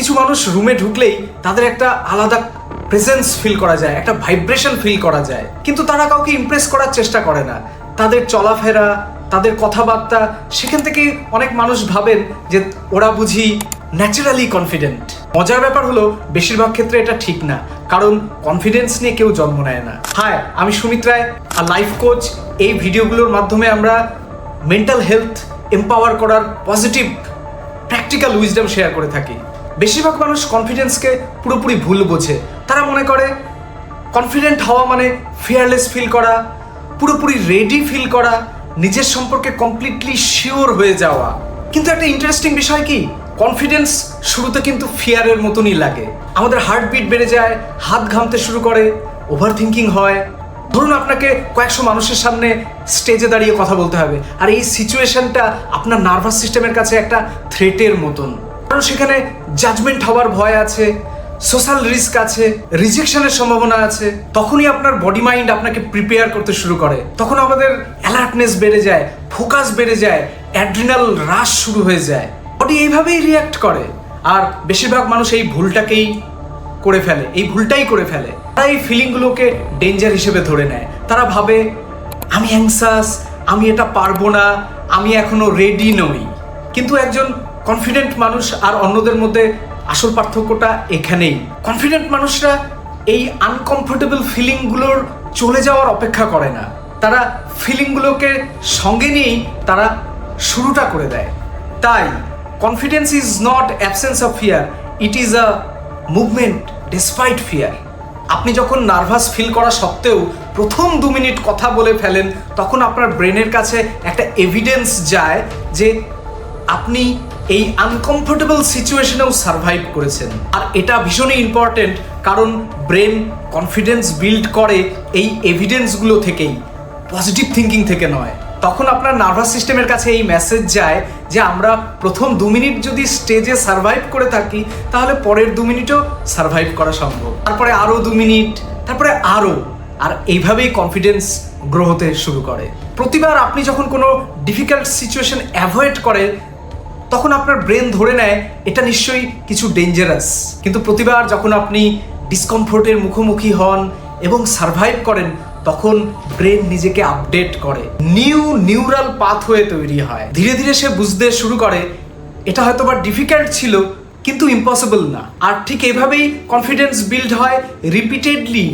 কিছু মানুষ রুমে ঢুকলেই তাদের একটা আলাদা প্রেজেন্স ফিল করা যায়, একটা ভাইব্রেশন ফিল করা যায়, কিন্তু তারা কাউকে ইমপ্রেস করার চেষ্টা করে না। তাদের চলাফেরা, তাদের কথাবার্তা, সেখান থেকে অনেক মানুষ ভাবেন যে ওরা বুঝি ন্যাচারালি কনফিডেন্ট। মজার ব্যাপার হলো বেশিরভাগ ক্ষেত্রে এটা ঠিক না, কারণ কনফিডেন্স নিয়ে কেউ জন্ম নেয় না। হাই, আমি সুমিত রায়, আর লাইফ কোচ। এই ভিডিওগুলোর মাধ্যমে আমরা মেন্টাল হেলথ এম্পাওয়ার করার পজিটিভ প্র্যাকটিক্যাল উইজডম শেয়ার করে থাকি। বেশিরভাগ মানুষ কনফিডেন্সকে পুরোপুরি ভুল বোঝে। তারা মনে করে কনফিডেন্ট হওয়া মানে ফিয়ারলেস ফিল করা, পুরোপুরি রেডি ফিল করা, নিজের সম্পর্কে কমপ্লিটলি শিওর হয়ে যাওয়া। কিন্তু একটা ইন্টারেস্টিং বিষয় কি, কনফিডেন্স শুরুতে কিন্তু ফিয়ারের মতনই লাগে। আমাদের হার্টবিট বেড়ে যায়, হাত ঘামতে শুরু করে, ওভার থিঙ্কিং হয়। ধরুন আপনাকে কয়েকশো মানুষের সামনে স্টেজে দাঁড়িয়ে কথা বলতে হবে, আর এই সিচুয়েশনটা আপনার নার্ভাস সিস্টেমের কাছে একটা থ্রেটের মতন, কারণ সেখানে জাজমেন্ট হওয়ার ভয় আছে, সোশ্যাল রিস্ক আছে, রিজেকশনের সম্ভাবনা আছে। তখনই আপনার বডি মাইন্ড আপনাকে প্রিপেয়ার করতে শুরু করে। তখন আমাদের অ্যালার্টনেস বেড়ে যায়, ফোকাস বেড়ে যায়, অ্যাড্রিনাল রাশ শুরু হয়ে যায়। বডি এইভাবেই রিয়াক্ট করে। আর বেশিরভাগ মানুষ এই ভুলটাই করে ফেলে। তারা এই ফিলিংগুলোকে ডেঞ্জার হিসেবে ধরে নেয়। তারা ভাবে আমি অ্যাংসাস, আমি এটা পারবো না, আমি এখনো রেডি নই। কিন্তু একজন কনফিডেন্ট মানুষ আর অন্যদের মধ্যে আসল পার্থক্যটা এখানেই। কনফিডেন্ট মানুষরা এই আনকমফোর্টেবল ফিলিংগুলোর চলে যাওয়ার অপেক্ষা করে না। তারা ফিলিংগুলোকে সঙ্গে নিয়েই তারা শুরুটা করে দেয়। তাই confidence is not absence of fear, it is a movement despite fear. আপনি যখন নার্ভাস ফিল করা সত্ত্বেও প্রথম 2 মিনিট কথা বলে ফেলেন, তখন আপনার ব্রেনের কাছে একটা এভিডেন্স যায় যে আপনি এই আনকমফোর্টেবল সিচুয়েশনেও সার্ভাইভ করেছেন। আর এটা ভীষণই ইম্পর্টেন্ট, কারণ ব্রেন কনফিডেন্স বিল্ড করে এই এভিডেন্সগুলো থেকেই, পজিটিভ থিঙ্কিং থেকে নয়। তখন আপনার নার্ভাস সিস্টেমের কাছে এই মেসেজ যায় যে আমরা প্রথম 2 মিনিট যদি স্টেজে সার্ভাইভ করে থাকি, তাহলে পরের 2 মিনিটও সার্ভাইভ করা সম্ভব। তারপরে আরও 2 মিনিট, তারপরে আরও, আর এইভাবেই কনফিডেন্স গ্রো হতে শুরু করে। প্রতিবার আপনি যখন কোনো ডিফিকাল্ট সিচুয়েশন অ্যাভয়েড করে, তখন আপনার ব্রেন ধরে নেয় এটা নিশ্চয়ই কিছু ডেঞ্জারাস। কিন্তু প্রতিবার যখন আপনি ডিসকমফোর্টের মুখোমুখি হন এবং সার্ভাইভ করেন, তখন ব্রেন নিজেকে আপডেট করে, নিউরাল পাথওয়ে তৈরি হয়। ধীরে ধীরে সে বুঝতে শুরু করে এটা হয়তো বা ডিফিকাল্ট ছিল, কিন্তু ইম্পসিবল না। আর ঠিক এভাবেই কনফিডেন্স বিল্ড হয় রিপিটেডলি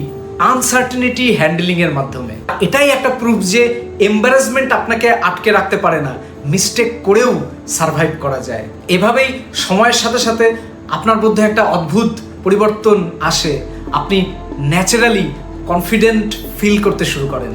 আনসার্টেনিটি হ্যান্ডলিং এর মাধ্যমে। এটাই একটা প্রুফ যে এম্বারাসমেন্ট আপনাকে আটকে রাখতে পারে না, মিস্টেক করেও সার্ভাইভ করা যায়। এভাবেই সময়ের সাথে সাথে আপনার মধ্যে একটা অদ্ভুত পরিবর্তন আসে। আপনি ন্যাচারালি কনফিডেন্ট ফিল করতে শুরু করেন।